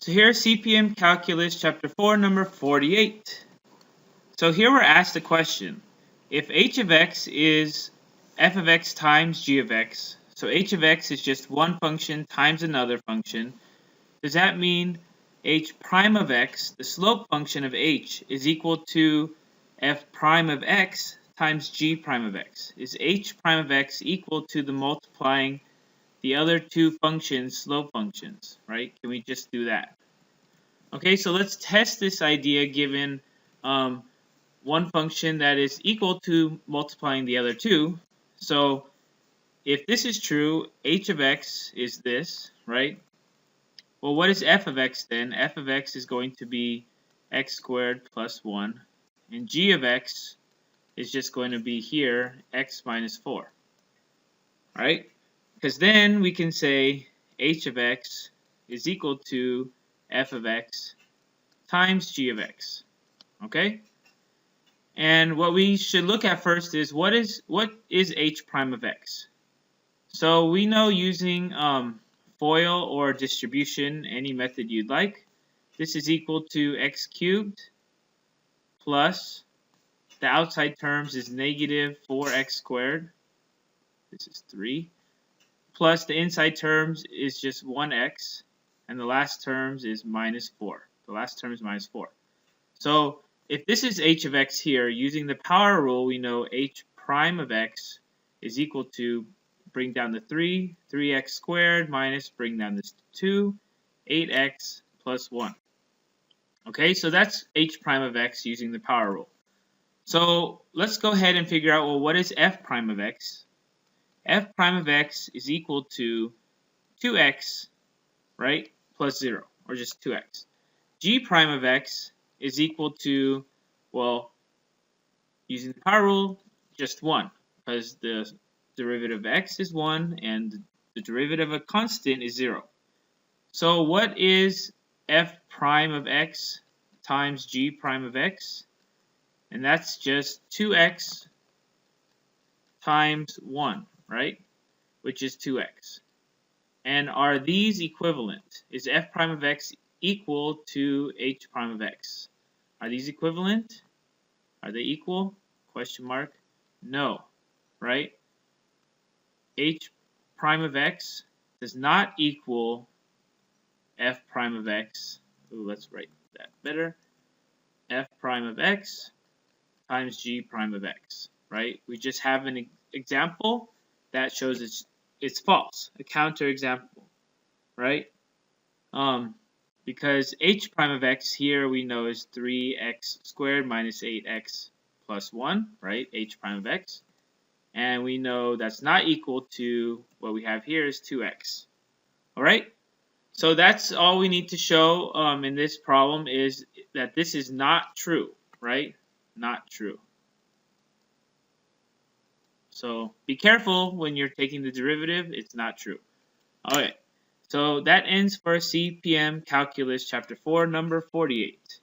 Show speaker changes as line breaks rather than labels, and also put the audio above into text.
So here's CPM Calculus chapter 4, number 48. So here we're asked a question. If h of x is f of x times g of x, so h of x is just one function times another function, does that mean h prime of x, the slope function of h, is equal to f prime of x times g prime of x? Is h prime of x equal to the multiplying the other two functions, slope functions, right? Can we just do that? Okay, so let's test this idea given one function that is equal to multiplying the other two. So if this is true, h of x is this, right? Well, what is f of x then? F of x is going to be x squared plus 1, and g of x is just going to be here, x minus 4, right? Because then we can say h of x is equal to f of x times g of x, okay? And what we should look at first is what is h prime of x? So we know using FOIL or distribution, any method you'd like, this is equal to x cubed plus the outside terms is negative 4x squared. This is 3. Plus the inside terms is just 1x, and the last terms is minus 4. The last term is minus 4. So if this is h of x here, using the power rule, we know h prime of x is equal to, bring down the 3, 3x squared minus, bring down this 2, 8x plus 1. Okay, so that's h prime of x using the power rule. So let's go ahead and figure out, well, what is f prime of x? F prime of x is equal to 2x, right, plus 0, or just 2x. G prime of x is equal to, well, using the power rule, just 1, because the derivative of x is 1 and the derivative of a constant is 0. So what is f prime of x times g prime of x? And that's just 2x times 1, right? Which is 2x. And are these equivalent? Is f prime of x equal to h prime of x? Are these equivalent? Are they equal? Question mark. No, right? H prime of x does not equal f prime of x. Ooh, let's write that better. F prime of x times g prime of x, right? We just have an example that shows it's false, a counter example, right? Because h prime of x here we know is 3x squared minus 8x plus 1, right? H prime of x. And we know that's not equal to what we have here is 2x. All right? So that's all we need to show in this problem, is that this is not true, right? Not true. So be careful when you're taking the derivative. It's not true. All right. So that ends for CPM Calculus chapter 4, number 48.